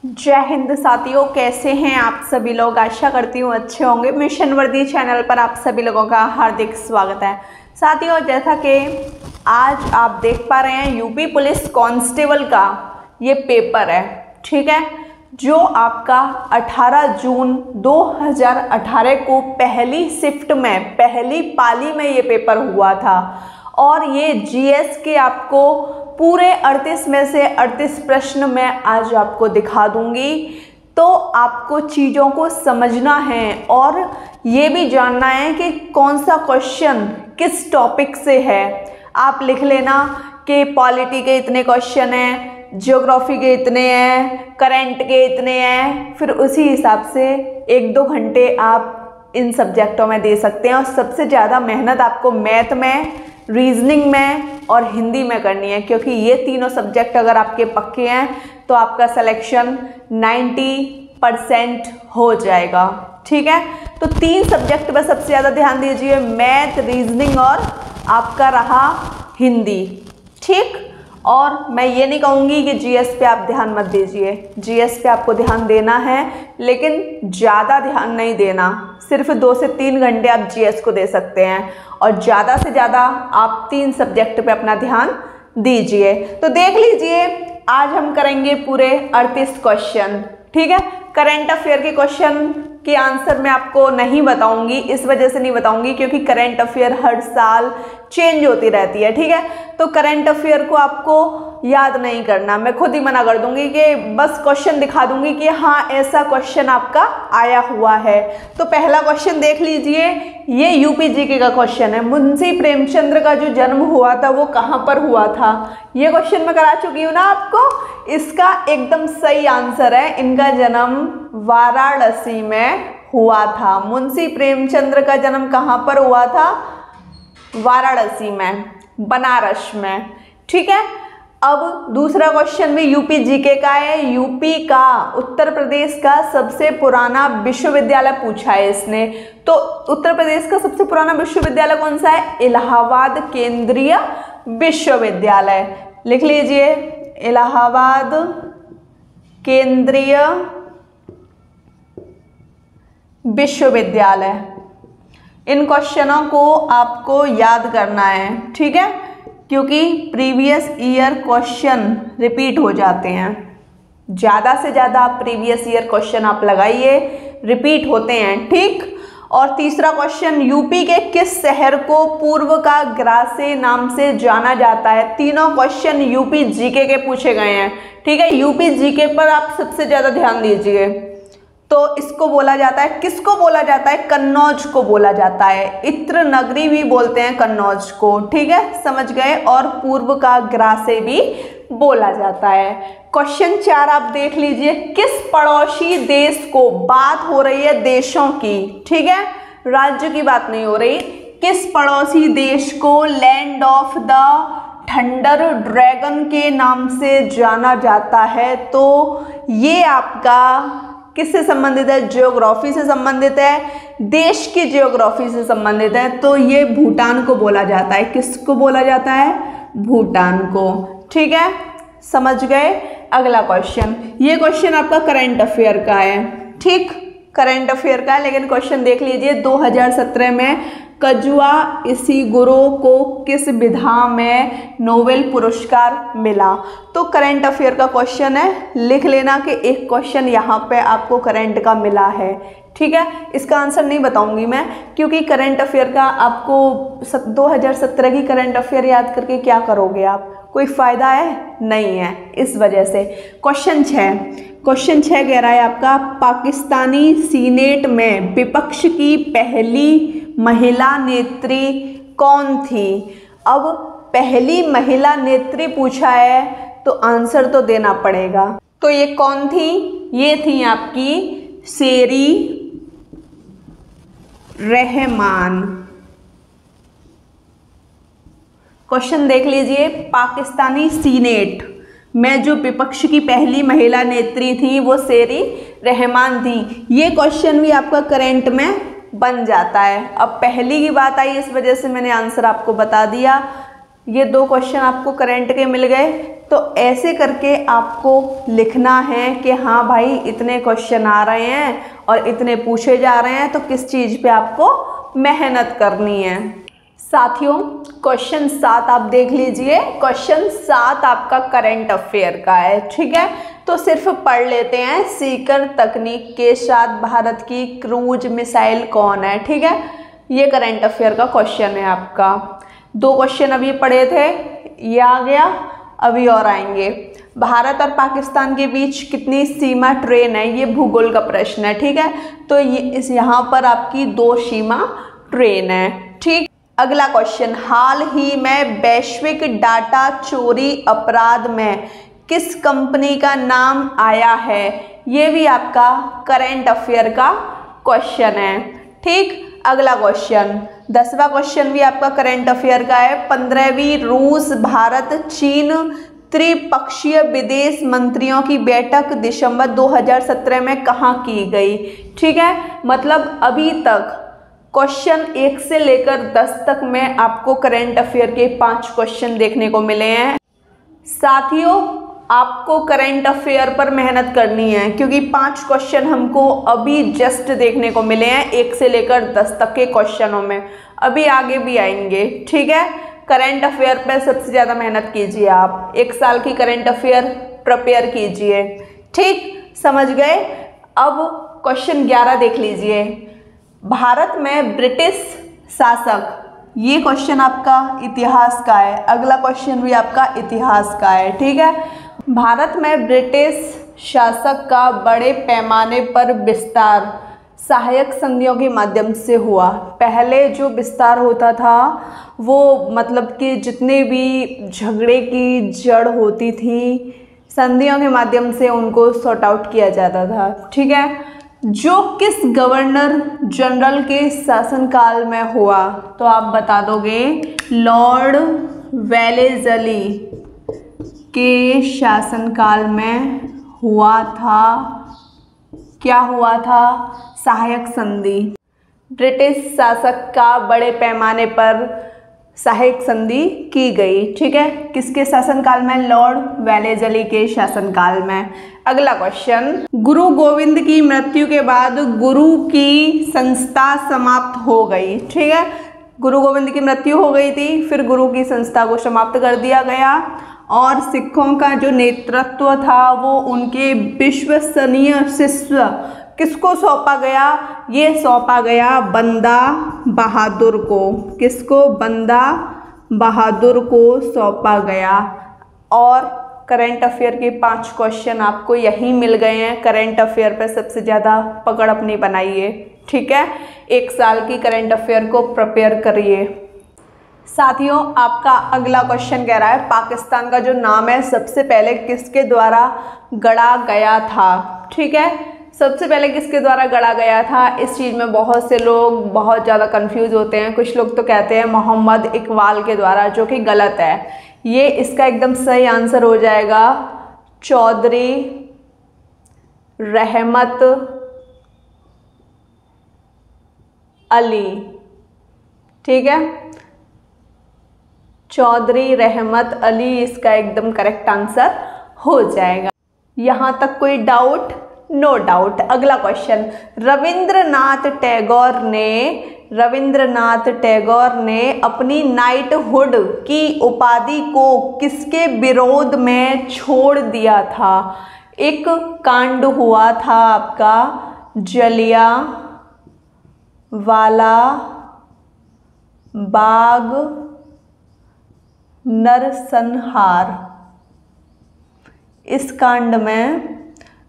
जय हिंद साथियों, कैसे हैं आप सभी लोग। आशा करती हूँ अच्छे होंगे। मिशन वर्दी चैनल पर आप सभी लोगों का हार्दिक स्वागत है। साथियों, जैसा कि आज आप देख पा रहे हैं, यूपी पुलिस कांस्टेबल का ये पेपर है, ठीक है, जो आपका 18 जून 2018 को पहली शिफ्ट में, पहली पाली में ये पेपर हुआ था। और ये जीएस के आपको पूरे 38 में से 38 प्रश्न मैं आज आपको दिखा दूंगी। तो आपको चीज़ों को समझना है और ये भी जानना है कि कौन सा क्वेश्चन किस टॉपिक से है। आप लिख लेना कि पॉलिटी के इतने क्वेश्चन हैं, ज्योग्राफी के इतने हैं, करंट के इतने हैं, फिर उसी हिसाब से 1-2 घंटे आप इन सब्जेक्टों में दे सकते हैं। और सबसे ज़्यादा मेहनत आपको मैथ में, रीजनिंग में और हिंदी में करनी है, क्योंकि ये तीनों सब्जेक्ट अगर आपके पक्के हैं तो आपका सिलेक्शन 90% हो जाएगा, ठीक है। तो 3 सब्जेक्ट पर सबसे ज़्यादा ध्यान दीजिए, मैथ, रीजनिंग और आपका रहा हिंदी, ठीक। और मैं ये नहीं कहूँगी कि जीएस पे आप ध्यान मत दीजिए, जीएस पे आपको ध्यान देना है, लेकिन ज़्यादा ध्यान नहीं देना। सिर्फ 2 से 3 घंटे आप जीएस को दे सकते हैं और ज़्यादा से ज़्यादा आप 3 सब्जेक्ट पे अपना ध्यान दीजिए। तो देख लीजिए, आज हम करेंगे पूरे 38 क्वेश्चन, ठीक है। करंट अफेयर के क्वेश्चन के आंसर मैं आपको नहीं बताऊंगी, इस वजह से नहीं बताऊंगी क्योंकि करंट अफेयर हर साल चेंज होती रहती है, ठीक है। तो करंट अफेयर को आपको याद नहीं करना, मैं खुद ही मना कर दूंगी कि बस क्वेश्चन दिखा दूंगी कि हाँ ऐसा क्वेश्चन आपका आया हुआ है। तो पहला क्वेश्चन देख लीजिए, ये यूपी जीके का क्वेश्चन है। मुंशी प्रेमचंद्र का जो जन्म हुआ था वो कहाँ पर हुआ था, ये क्वेश्चन मैं करा चुकी हूँ ना आपको। इसका एकदम सही आंसर है, इनका जन्म वाराणसी में हुआ था। मुंशी प्रेमचंद्र का जन्म कहाँ पर हुआ था? वाराणसी में, बनारस में, ठीक है। अब दूसरा क्वेश्चन भी यूपी जीके का है। यूपी का, उत्तर प्रदेश का सबसे पुराना विश्वविद्यालय पूछा है इसने। तो उत्तर प्रदेश का सबसे पुराना विश्वविद्यालय कौन सा है? इलाहाबाद केंद्रीय विश्वविद्यालय। लिख लीजिए, इलाहाबाद केंद्रीय विश्वविद्यालय। इन क्वेश्चनों को आपको याद करना है, ठीक है, क्योंकि प्रीवियस ईयर क्वेश्चन रिपीट हो जाते हैं। ज़्यादा से ज़्यादा आप प्रीवियस ईयर क्वेश्चन आप लगाइए, रिपीट होते हैं, ठीक। और तीसरा क्वेश्चन, यूपी के किस शहर को पूर्व का ग्रासे नाम से जाना जाता है? तीनों क्वेश्चन यूपी जीके के पूछे गए हैं, ठीक है। यूपी जीके पर आप सबसे ज़्यादा ध्यान दीजिए। तो इसको बोला जाता है, किसको बोला जाता है? कन्नौज को बोला जाता है। इत्र नगरी भी बोलते हैं कन्नौज को, ठीक है, समझ गए। और पूर्व का ग्रासे भी बोला जाता है। क्वेश्चन 4 आप देख लीजिए, किस पड़ोसी देश को, बात हो रही है देशों की, ठीक है, राज्य की बात नहीं हो रही, किस पड़ोसी देश को land of the thunder dragon के नाम से जाना जाता है? तो ये आपका किससे संबंधित है? ज्योग्राफी से संबंधित है, देश की ज्योग्राफी से संबंधित है। तो ये भूटान को बोला जाता है। किसको बोला जाता है? भूटान को, ठीक है, समझ गए। अगला क्वेश्चन, ये क्वेश्चन आपका करंट अफेयर का है, ठीक, करंट अफेयर का है, लेकिन क्वेश्चन देख लीजिए, 2017 में कजुआ इशिगुरो को किस विधा में नोबेल पुरस्कार मिला? तो करंट अफेयर का क्वेश्चन है, लिख लेना कि एक क्वेश्चन यहाँ पे आपको करंट का मिला है, ठीक है। इसका आंसर नहीं बताऊंगी मैं, क्योंकि करंट अफेयर का आपको 2017 की करंट अफेयर याद करके क्या करोगे आप? कोई फायदा है? नहीं है, इस वजह से। क्वेश्चन 6 कह रहा है आपका, पाकिस्तानी सीनेट में विपक्ष की पहली महिला नेत्री कौन थी? अब पहली महिला नेत्री पूछा है तो आंसर तो देना पड़ेगा। तो ये कौन थी? ये थी आपकी शेरी रहमान। क्वेश्चन देख लीजिए, पाकिस्तानी सीनेट में जो विपक्ष की पहली महिला नेत्री थी वो शेरी रहमान थी। ये क्वेश्चन भी आपका करंट में बन जाता है। अब पहली की बात आई, इस वजह से मैंने आंसर आपको बता दिया। ये 2 क्वेश्चन आपको करंट के मिल गए। तो ऐसे करके आपको लिखना है कि हाँ भाई इतने क्वेश्चन आ रहे हैं और इतने पूछे जा रहे हैं, तो किस चीज़ पे आपको मेहनत करनी है। साथियों क्वेश्चन 7 आप देख लीजिए। क्वेश्चन 7 आपका करंट अफेयर का है, ठीक है। तो सिर्फ पढ़ लेते हैं। सीकर तकनीक के साथ भारत की क्रूज मिसाइल कौन है, ठीक है। ये करंट अफेयर का क्वेश्चन है आपका। 2 क्वेश्चन अभी पढ़े थे, ये आ गया, अभी और आएंगे। भारत और पाकिस्तान के बीच कितनी सीमा ट्रेन है, ये भूगोल का प्रश्न है, ठीक है। तो ये यहाँ पर आपकी 2 सीमा ट्रेन है, ठीक। अगला क्वेश्चन, हाल ही में वैश्विक डाटा चोरी अपराध में किस कंपनी का नाम आया है, ये भी आपका करंट अफेयर का क्वेश्चन है, ठीक। अगला क्वेश्चन 10वां क्वेश्चन भी आपका करंट अफेयर का है। 15वीं रूस भारत चीन त्रिपक्षीय विदेश मंत्रियों की बैठक दिसंबर 2017 में कहाँ की गई, ठीक है। मतलब अभी तक क्वेश्चन 1 से लेकर 10 तक में आपको करंट अफेयर के 5 क्वेश्चन देखने को मिले हैं। साथियों आपको करंट अफेयर पर मेहनत करनी है, क्योंकि 5 क्वेश्चन हमको अभी जस्ट देखने को मिले हैं 1 से लेकर 10 तक के क्वेश्चनों में, अभी आगे भी आएंगे, ठीक है। करंट अफेयर पर सबसे ज़्यादा मेहनत कीजिए आप, 1 साल की करंट अफेयर प्रिपेयर कीजिए, ठीक, समझ गए। अब क्वेश्चन 11 देख लीजिए। भारत में ब्रिटिश शासक, ये क्वेश्चन आपका इतिहास का है। अगला क्वेश्चन भी आपका इतिहास का है, ठीक है। भारत में ब्रिटिश शासक का बड़े पैमाने पर विस्तार सहायक संधियों के माध्यम से हुआ। पहले जो विस्तार होता था वो मतलब कि जितने भी झगड़े की जड़ होती थी संधियों के माध्यम से उनको सॉर्ट आउट किया जाता था, ठीक है। जो किस गवर्नर जनरल के शासनकाल में हुआ, तो आप बता दोगे लॉर्ड वेलेज़ली के शासनकाल में हुआ था। क्या हुआ था? सहायक संधि। ब्रिटिश शासक का बड़े पैमाने पर सहायक संधि की गई, ठीक है। किसके शासनकाल में? लॉर्ड वेलेज़ली के शासनकाल में। अगला क्वेश्चन, गुरु गोविंद की मृत्यु के बाद गुरु की संस्था समाप्त हो गई, ठीक है। गुरु गोविंद की मृत्यु हो गई थी, फिर गुरु की संस्था को समाप्त कर दिया गया और सिखों का जो नेतृत्व था वो उनके विश्वसनीय शिष्य किसको सौंपा गया? ये सौंपा गया बंदा बहादुर को। किसको? बंदा बहादुर को सौंपा गया। और करंट अफेयर के 5 क्वेश्चन आपको यही मिल गए हैं। करंट अफेयर पर सबसे ज़्यादा पकड़ अपनी बनाइए, ठीक है। 1 साल की करंट अफेयर को प्रिपेयर करिए। साथियों आपका अगला क्वेश्चन कह रहा है पाकिस्तान का जो नाम है सबसे पहले किसके द्वारा गढ़ा गया था, ठीक है। सबसे पहले किसके द्वारा गढ़ा गया था, इस चीज़ में बहुत से लोग बहुत ज़्यादा कंफ्यूज होते हैं। कुछ लोग तो कहते हैं मोहम्मद इकबाल के द्वारा, जो कि गलत है। ये इसका एकदम सही आंसर हो जाएगा चौधरी रहमत अली, ठीक है। चौधरी रहमत अली इसका एकदम करेक्ट आंसर हो जाएगा। यहाँ तक कोई डाउट? No doubt. अगला क्वेश्चन, रविंद्रनाथ टैगोर ने अपनी नाइटहुड की उपाधि को किसके विरोध में छोड़ दिया था? एक कांड हुआ था आपका जलियांवाला बाग नरसंहार। इस कांड में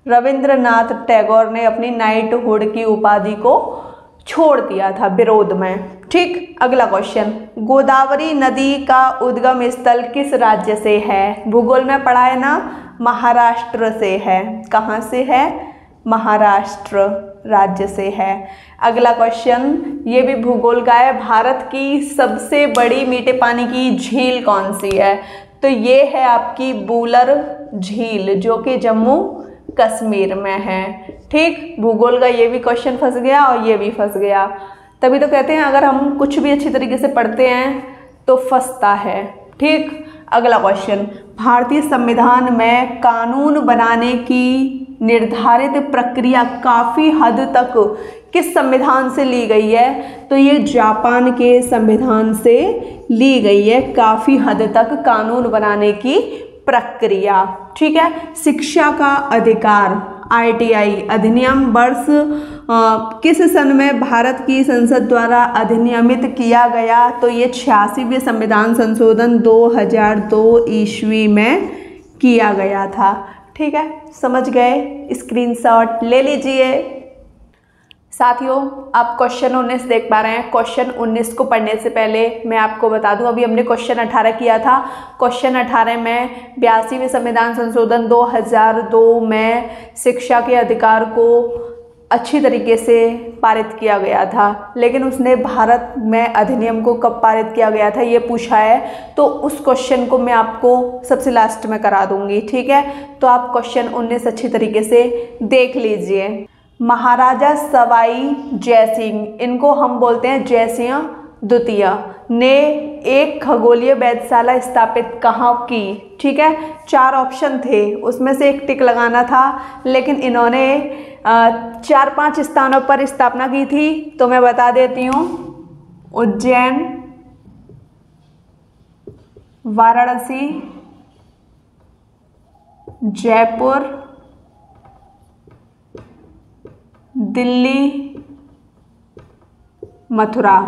रविंद्रनाथ टैगोर ने अपनी नाइटहुड की उपाधि को छोड़ दिया था विरोध में, ठीक। अगला क्वेश्चन, गोदावरी नदी का उद्गम स्थल किस राज्य से है? भूगोल में पढ़ा है ना, महाराष्ट्र से है। कहाँ से है? महाराष्ट्र राज्य से है। अगला क्वेश्चन, ये भी भूगोल का है, भारत की सबसे बड़ी मीठे पानी की झील कौन सी है? तो ये है आपकी बूलर झील, जो कि जम्मू कश्मीर में है, ठीक। भूगोल का ये भी क्वेश्चन फंस गया और ये भी फंस गया। तभी तो कहते हैं अगर हम कुछ भी अच्छी तरीके से पढ़ते हैं तो फंसता है, ठीक। अगला क्वेश्चन, भारतीय संविधान में कानून बनाने की निर्धारित प्रक्रिया काफ़ी हद तक किस संविधान से ली गई है? तो ये जापान के संविधान से ली गई है काफ़ी हद तक कानून बनाने की प्रक्रिया। ठीक है। शिक्षा का अधिकार ITI अधिनियम वर्ष किस सन में भारत की संसद द्वारा अधिनियमित किया गया? तो ये 86वें संविधान संशोधन 2002 ईस्वी में किया गया था। ठीक है, समझ गए? स्क्रीनशॉट ले लीजिए। साथियों, आप क्वेश्चन 19 देख पा रहे हैं। क्वेश्चन 19 को पढ़ने से पहले मैं आपको बता दूं, अभी हमने क्वेश्चन 18 किया था। क्वेश्चन 18 में 82वें संविधान संशोधन 2002 में शिक्षा के अधिकार को अच्छी तरीके से पारित किया गया था, लेकिन उसने भारत में अधिनियम को कब पारित किया गया था ये पूछा है, तो उस क्वेश्चन को मैं आपको सबसे लास्ट में करा दूंगी। ठीक है, तो आप क्वेश्चन 19 अच्छी तरीके से देख लीजिए। महाराजा सवाई जयसिंह, इनको हम बोलते हैं जयसिंह द्वितीय, ने एक खगोलीय वेधशाला स्थापित कहाँ की? ठीक है, 4 ऑप्शन थे, उसमें से एक टिक लगाना था, लेकिन इन्होंने 4-5 स्थानों पर स्थापना की थी, तो मैं बता देती हूँ। उज्जैन, वाराणसी, जयपुर, दिल्ली, मथुरा।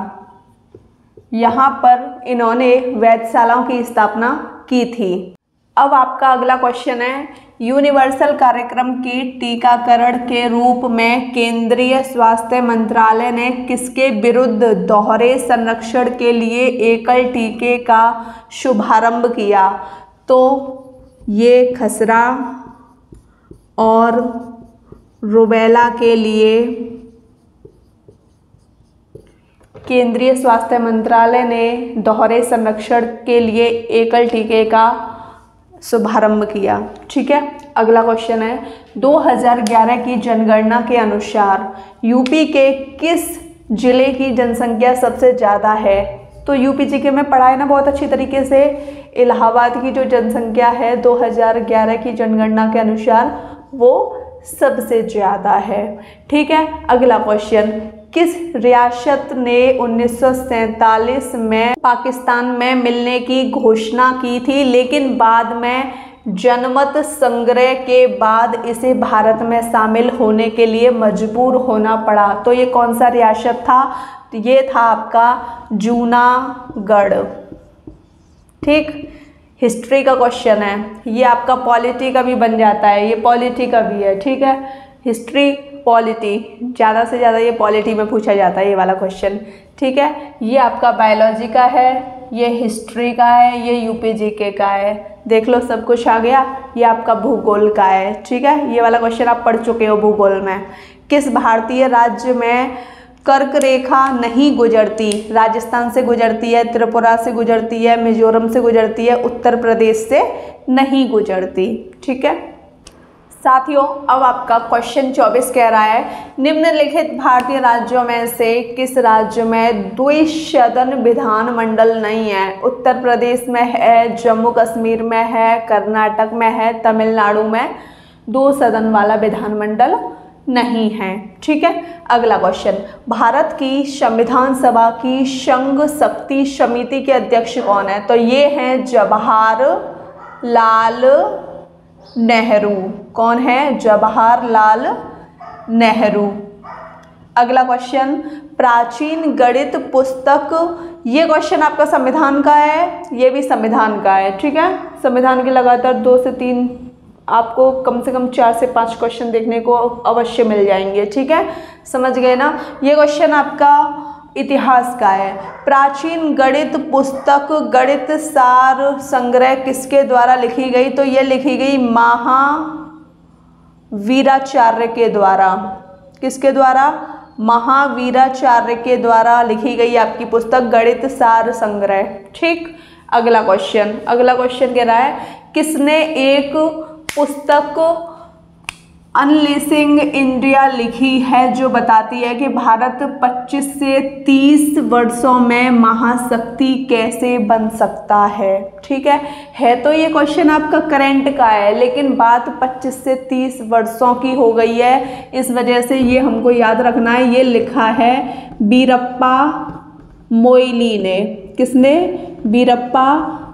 यहाँ पर इन्होंने वेधशालाओं की स्थापना की थी। अब आपका अगला क्वेश्चन है, यूनिवर्सल कार्यक्रम की टीकाकरण के रूप में केंद्रीय स्वास्थ्य मंत्रालय ने किसके विरुद्ध दोहरे संरक्षण के लिए एकल टीके का शुभारंभ किया? तो ये खसरा और रूबेला के लिए केंद्रीय स्वास्थ्य मंत्रालय ने दोहरे संरक्षण के लिए एकल टीके का शुभारंभ किया। ठीक है, अगला क्वेश्चन है, 2011 की जनगणना के अनुसार यूपी के किस जिले की जनसंख्या सबसे ज़्यादा है? तो यूपी जीके में पढ़ा है ना बहुत अच्छी तरीके से। इलाहाबाद की जो जनसंख्या है 2011 की जनगणना के अनुसार वो सबसे ज़्यादा है। ठीक है, अगला क्वेश्चन, किस रियासत ने 1947 में पाकिस्तान में मिलने की घोषणा की थी, लेकिन बाद में जनमत संग्रह के बाद इसे भारत में शामिल होने के लिए मजबूर होना पड़ा? तो ये कौन सा रियासत था? तो ये था आपका जूनागढ़। ठीक, हिस्ट्री का क्वेश्चन है, ये आपका पॉलिटी का भी बन जाता है, ये पॉलिटी का भी है। ठीक है, हिस्ट्री पॉलिटी, ज़्यादा से ज़्यादा ये पॉलिटी में पूछा जाता है ये वाला क्वेश्चन। ठीक है, ये आपका बायोलॉजी का है, ये हिस्ट्री का है, ये यूपी जीके का है। देख लो सब कुछ आ गया। ये आपका भूगोल का है। ठीक है, ये वाला क्वेश्चन आप पढ़ चुके हो भूगोल में। किस भारतीय राज्य में कर्क रेखा नहीं गुजरती? राजस्थान से गुजरती है, त्रिपुरा से गुजरती है, मिजोरम से गुजरती है, उत्तर प्रदेश से नहीं गुजरती। ठीक है साथियों, अब आपका क्वेश्चन 24 कह रहा है, निम्नलिखित भारतीय राज्यों में से किस राज्य में द्विसदन विधानमंडल नहीं है? उत्तर प्रदेश में है, जम्मू कश्मीर में है, कर्नाटक में है, तमिलनाडु में 2 सदन वाला विधानमंडल नहीं है। ठीक है, अगला क्वेश्चन, भारत की संविधान सभा की संघ शक्ति समिति के अध्यक्ष कौन है? तो ये हैं जवाहरलाल नेहरू। कौन है? जवाहरलाल नेहरू। अगला क्वेश्चन, प्राचीन गणित पुस्तक, ये क्वेश्चन आपका संविधान का है, ये भी संविधान का है। ठीक है, संविधान के लगातार 2 से 3 आपको कम से कम 4 से 5 क्वेश्चन देखने को अवश्य मिल जाएंगे। ठीक है, समझ गए ना? ये क्वेश्चन आपका इतिहास का है। प्राचीन गणित पुस्तक गणित सार संग्रह किसके द्वारा लिखी गई? तो ये लिखी गई महावीराचार्य के द्वारा। किसके द्वारा? महावीराचार्य के द्वारा लिखी गई आपकी पुस्तक गणित सार संग्रह। ठीक, अगला क्वेश्चन कह रहा है, किसने एक पुस्तक अनलीशिंग इंडिया लिखी है, जो बताती है कि भारत 25 से 30 वर्षों में महाशक्ति कैसे बन सकता है। ठीक है तो ये क्वेश्चन आपका करंट का है, लेकिन बात 25 से 30 वर्षों की हो गई है, इस वजह से ये हमको याद रखना है। ये लिखा है बीरप्पा मोइली ने। किसने? बीरप्पा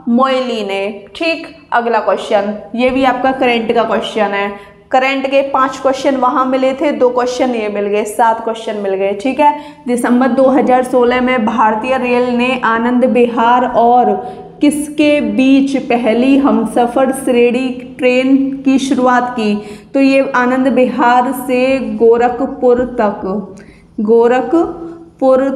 मोइली ने। ठीक, अगला क्वेश्चन, ये भी आपका करंट का क्वेश्चन है। करंट के 5 क्वेश्चन वहाँ मिले थे, 2 क्वेश्चन ये मिल गए, 7 क्वेश्चन मिल गए। ठीक है, दिसंबर 2016 में भारतीय रेल ने आनंद विहार और किसके बीच पहली हमसफर श्रेणी ट्रेन की शुरुआत की? तो ये आनंद विहार से गोरखपुर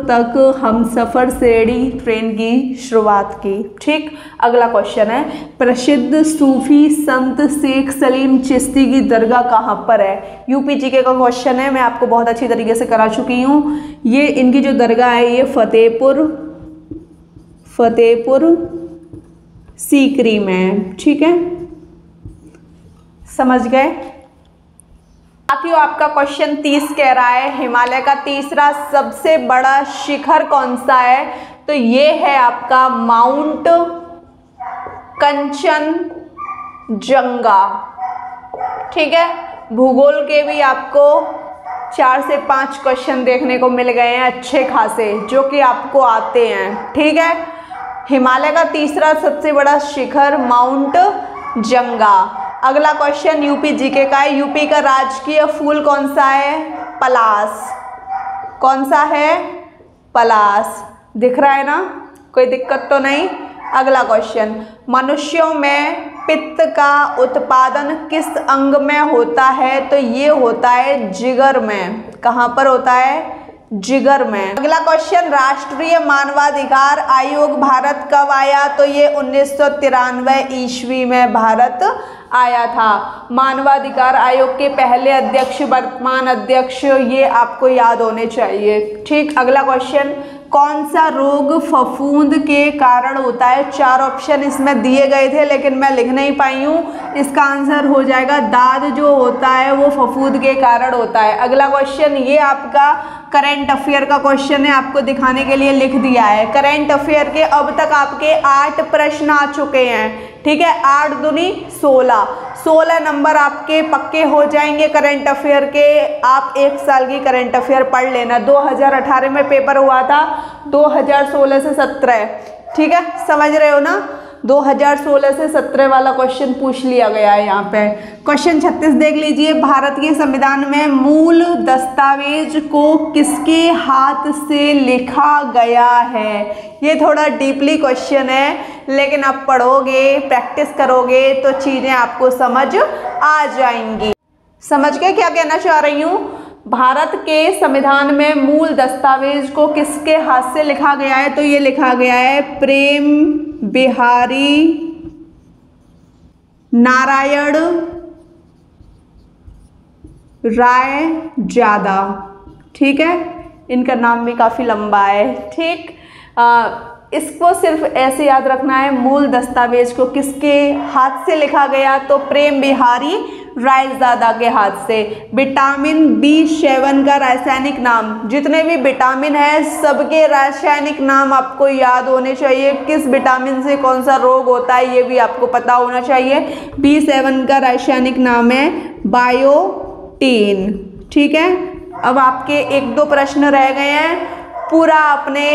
तक हमसफर श्रेणी ट्रेन की शुरुआत की। ठीक, अगला क्वेश्चन है, प्रसिद्ध सूफी संत शेख सलीम चिश्ती की दरगाह कहाँ पर है? यूपी जीके का क्वेश्चन है, मैं आपको बहुत अच्छी तरीके से करा चुकी हूँ। ये इनकी जो दरगाह है ये फतेहपुर सीकरी में है। ठीक है, समझ गए? साथियों, आपका क्वेश्चन 30 कह रहा है हिमालय का तीसरा सबसे बड़ा शिखर कौन सा है? तो ये है आपका माउंट कंचनजंगा। ठीक है, भूगोल के भी आपको 4 से 5 क्वेश्चन देखने को मिल गए हैं अच्छे खासे, जो कि आपको आते हैं। ठीक है, हिमालय का तीसरा सबसे बड़ा शिखर माउंट जंगा। अगला क्वेश्चन यूपी जीके का है, यूपी का राजकीय फूल कौन सा है? पलास। कौन सा है? पलास। दिख रहा है ना, कोई दिक्कत तो नहीं? अगला क्वेश्चन, मनुष्यों में पित्त का उत्पादन किस अंग में होता है? तो ये होता है जिगर में। कहाँ पर होता है? जिगर में। अगला क्वेश्चन, राष्ट्रीय मानवाधिकार आयोग भारत कब आया? तो ये 1993 ईस्वी में भारत आया था। मानवाधिकार आयोग के पहले अध्यक्ष, वर्तमान अध्यक्ष, ये आपको याद होने चाहिए। ठीक, अगला क्वेश्चन, कौन सा रोग फफूंद के कारण होता है? 4 ऑप्शन इसमें दिए गए थे, लेकिन मैं लिख नहीं पाई हूँ। इसका आंसर हो जाएगा दाद जो होता है वो फफूंद के कारण होता है। अगला क्वेश्चन, ये आपका करंट अफेयर का क्वेश्चन है, आपको दिखाने के लिए लिख दिया है। करंट अफेयर के अब तक आपके 8 प्रश्न आ चुके हैं। ठीक है, 8 दूनी 16 नंबर आपके पक्के हो जाएंगे करंट अफेयर के। आप 1 साल की करंट अफेयर पढ़ लेना। 2018 में पेपर हुआ था, 2016 से 17। ठीक है, समझ रहे हो ना? 2016 से 17 वाला क्वेश्चन पूछ लिया गया है यहाँ पे। क्वेश्चन 36 देख लीजिए, भारत के संविधान में मूल दस्तावेज को किसके हाथ से लिखा गया है? ये थोड़ा डीपली क्वेश्चन है, लेकिन आप पढ़ोगे, प्रैक्टिस करोगे तो चीज़ें आपको समझ आ जाएंगी। समझ गए क्या कहना चाह रही हूँ? भारत के संविधान में मूल दस्तावेज को किसके हाथ से लिखा गया है? तो ये लिखा गया है प्रेम बिहारी नारायण रायजादा। ठीक है, इनका नाम भी काफ़ी लंबा है। ठीक, इसको सिर्फ ऐसे याद रखना है, मूल दस्तावेज को किसके हाथ से लिखा गया? तो प्रेम बिहारी रायजादा के हाथ से। विटामिन B7 का रासायनिक नाम, जितने भी विटामिन है सबके रासायनिक नाम आपको याद होने चाहिए। किस विटामिन से कौन सा रोग होता है ये भी आपको पता होना चाहिए। B7 का रासायनिक नाम है बायोटीन। ठीक है, अब आपके 1-2 प्रश्न रह गए हैं, पूरा आपने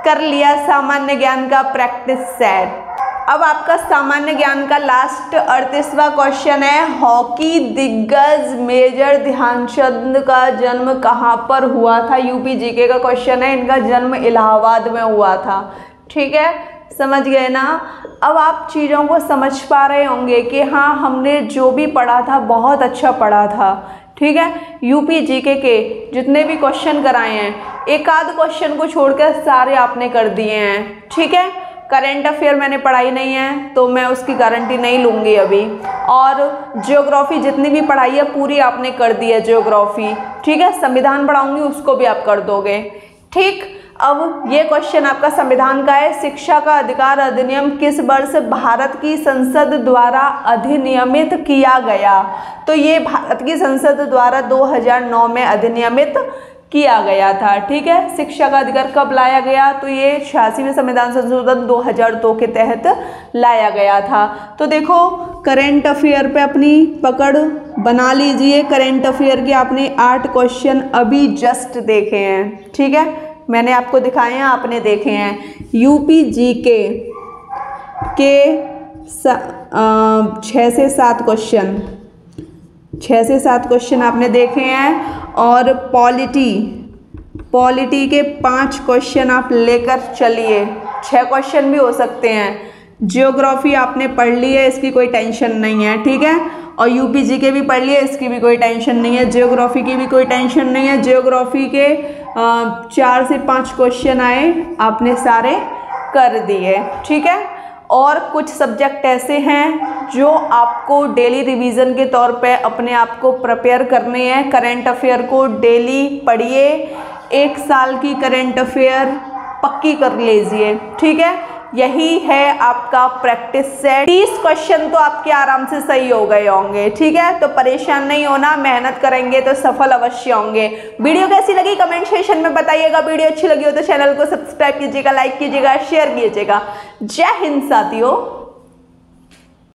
कर लिया सामान्य ज्ञान का प्रैक्टिस सेट। अब आपका सामान्य ज्ञान का लास्ट 38वां क्वेश्चन है, हॉकी दिग्गज मेजर ध्यानचंद का जन्म कहाँ पर हुआ था? यूपी जीके का क्वेश्चन है, इनका जन्म इलाहाबाद में हुआ था। ठीक है, समझ गए ना? अब आप चीज़ों को समझ पा रहे होंगे कि हाँ, हमने जो भी पढ़ा था बहुत अच्छा पढ़ा था। ठीक है, यूपी जीके के जितने भी क्वेश्चन कराए हैं, 1-आध क्वेश्चन को छोड़कर सारे आपने कर दिए हैं। ठीक है, करंट अफेयर मैंने पढ़ाई नहीं है तो मैं उसकी गारंटी नहीं लूँगी अभी। और ज्योग्राफी जितनी भी पढ़ाई है पूरी आपने कर दी है ज्योग्राफी। ठीक है, संविधान पढ़ाऊँगी उसको भी आप कर दोगे। ठीक, अब ये क्वेश्चन आपका संविधान का है। शिक्षा का अधिकार अधिनियम किस वर्ष भारत की संसद द्वारा अधिनियमित किया गया? तो ये भारत की संसद द्वारा 2009 में अधिनियमित किया गया था। ठीक है, शिक्षा का अधिकार कब लाया गया? तो ये 86वें संविधान संशोधन 2002 के तहत लाया गया था। तो देखो करंट अफेयर पे अपनी पकड़ बना लीजिए। करंट अफेयर के आपने 8 क्वेश्चन अभी जस्ट देखे हैं। ठीक है, मैंने आपको दिखाए हैं, आपने देखे हैं। यूपी जीके के 6 से 7 क्वेश्चन, 6 से 7 क्वेश्चन आपने देखे हैं। और पॉलिटी के 5 क्वेश्चन आप लेकर चलिए, 6 क्वेश्चन भी हो सकते हैं। ज्योग्राफी आपने पढ़ ली है, इसकी कोई टेंशन नहीं है। ठीक है, और यूपी जीके भी पढ़ लिए, इसकी भी कोई टेंशन नहीं है। ज्योग्राफी की भी कोई टेंशन नहीं है। ज्योग्राफी के 4 से 5 क्वेश्चन आए, आपने सारे कर दिए। ठीक है, और कुछ सब्जेक्ट ऐसे हैं जो आपको डेली रिवीजन के तौर पे अपने आप को प्रिपेयर करने हैं। करंट अफेयर को डेली पढ़िए, 1 साल की करंट अफेयर पक्की कर लीजिए। ठीक है, यही है आपका प्रैक्टिस सेट। 30 क्वेश्चन तो आपके आराम से सही हो गए होंगे। ठीक है, तो परेशान नहीं होना, मेहनत करेंगे तो सफल अवश्य होंगे। वीडियो कैसी लगी कमेंट सेक्शन में बताइएगा। वीडियो अच्छी लगी हो तो चैनल को सब्सक्राइब कीजिएगा, लाइक कीजिएगा, शेयर कीजिएगा। जय हिंद साथियों।